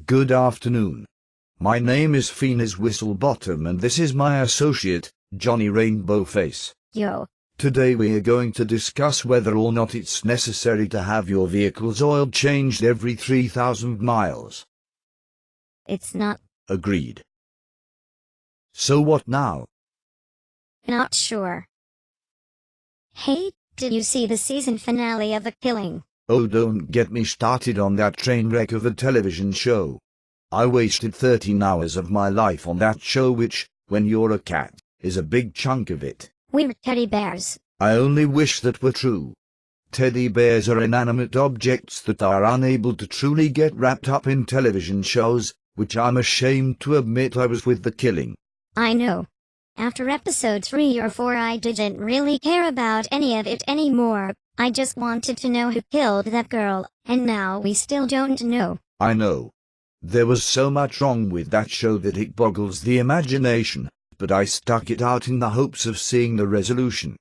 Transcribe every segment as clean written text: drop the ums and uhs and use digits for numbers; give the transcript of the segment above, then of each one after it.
Good afternoon. My name is Phineas Whistlebottom and this is my associate, Johnny Rainbowface. Yo. Today we are going to discuss whether or not it's necessary to have your vehicle's oil changed every 3,000 miles. It's not. Agreed. So what now? Not sure. Hey, did you see the season finale of The Killing? Oh, don't get me started on that train wreck of a television show. I wasted 13 hours of my life on that show, which, when you're a cat, is a big chunk of it. We were teddy bears. I only wish that were true. Teddy bears are inanimate objects that are unable to truly get wrapped up in television shows, which I'm ashamed to admit I was with The Killing. I know. After episode 3 or 4 I didn't really care about any of it anymore. I just wanted to know who killed that girl, and now we still don't know. I know. There was so much wrong with that show that it boggles the imagination, but I stuck it out in the hopes of seeing the resolution.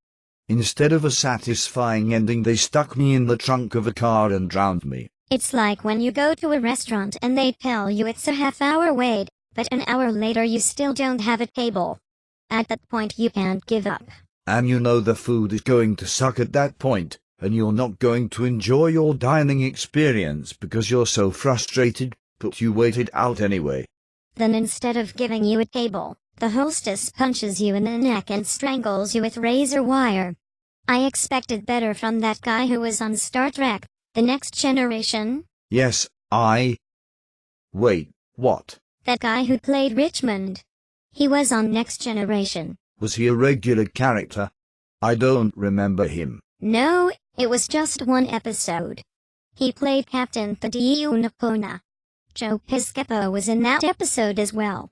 Instead of a satisfying ending, they stuck me in the trunk of a car and drowned me. It's like when you go to a restaurant and they tell you it's a half-hour wait, but an hour later you still don't have a table. At that point you can't give up. And you know the food is going to suck at that point, and you're not going to enjoy your dining experience because you're so frustrated, but you waited out anyway. Then instead of giving you a table, the hostess punches you in the neck and strangles you with razor wire. I expected better from that guy who was on Star Trek, The Next Generation. Yes, Wait, what? That guy who played Richmond. He was on Next Generation. Was he a regular character? I don't remember him. No, it was just one episode. He played Captain Thaddeus Nakona. Joe Piscopo was in that episode as well.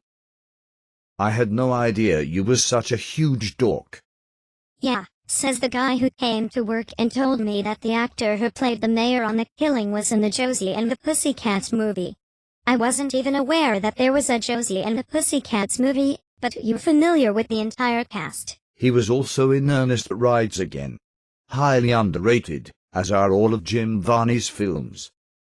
I had no idea you were such a huge dork. Yeah, says the guy who came to work and told me that the actor who played the mayor on The Killing was in the Josie and the Pussycats movie. I wasn't even aware that there was a Josie and the Pussycats movie, but you're familiar with the entire cast. He was also in Ernest Rides Again. Highly underrated, as are all of Jim Varney's films.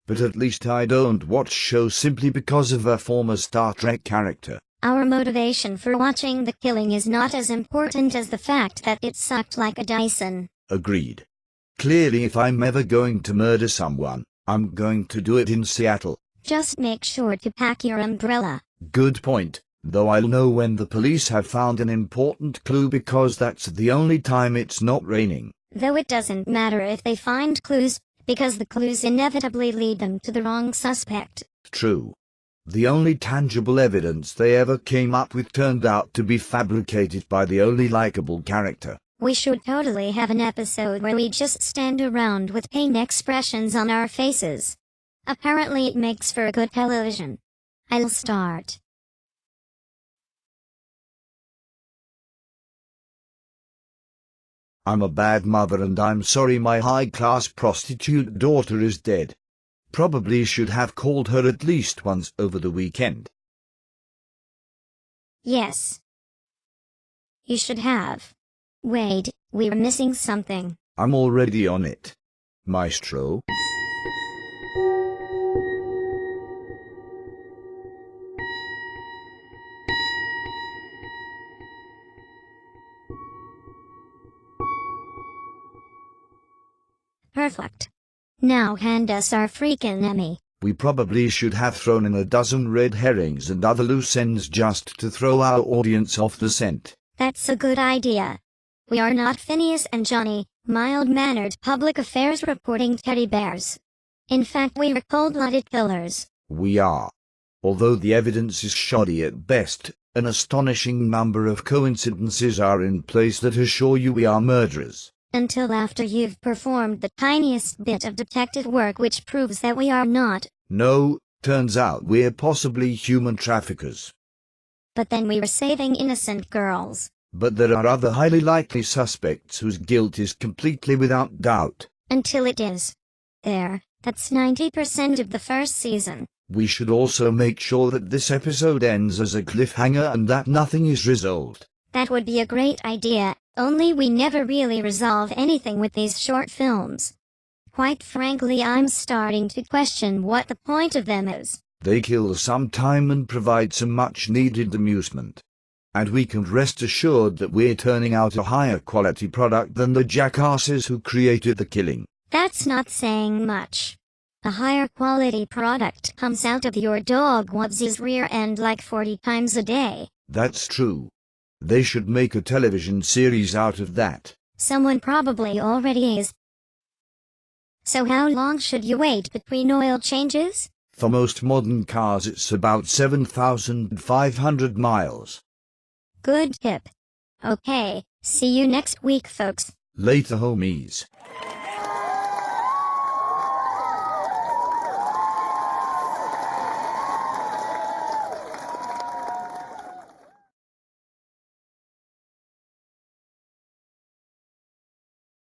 But at least I don't watch shows simply because of a former Star Trek character. Our motivation for watching The Killing is not as important as the fact that it sucked like a Dyson. Agreed. Clearly, if I'm ever going to murder someone, I'm going to do it in Seattle. Just make sure to pack your umbrella. Good point, though I'll know when the police have found an important clue because that's the only time it's not raining. Though it doesn't matter if they find clues, because the clues inevitably lead them to the wrong suspect. True. The only tangible evidence they ever came up with turned out to be fabricated by the only likable character. We should totally have an episode where we just stand around with pain expressions on our faces. Apparently it makes for good television. I'll start. I'm a bad mother and I'm sorry my high-class prostitute daughter is dead. Probably should have called her at least once over the weekend. Yes. You should have. Wait, we're missing something. I'm already on it. Maestro. Perfect. Now hand us our freaking Emmy. We probably should have thrown in a dozen red herrings and other loose ends just to throw our audience off the scent. That's a good idea. We are not Phineas and Johnny, mild-mannered public affairs reporting teddy bears. In fact, we are cold-blooded killers. We are. Although the evidence is shoddy at best, an astonishing number of coincidences are in place that assure you we are murderers. Until after you've performed the tiniest bit of detective work which proves that we are not. No, turns out we're possibly human traffickers. But then we were saving innocent girls. But there are other highly likely suspects whose guilt is completely without doubt. Until it is. There, that's 90% of the first season. We should also make sure that this episode ends as a cliffhanger and that nothing is resolved. That would be a great idea, only we never really resolve anything with these short films. Quite frankly, I'm starting to question what the point of them is. They kill some time and provide some much-needed amusement. And we can rest assured that we're turning out a higher quality product than the jackasses who created the killing. That's not saying much. A higher quality product comes out of your dog Wobbsy's rear end like 40 times a day. That's true. They should make a television series out of that. Someone probably already is. So how long should you wait between oil changes? For most modern cars it's about 7,500 miles. Good tip. Okay, see you next week, folks. Later, homies.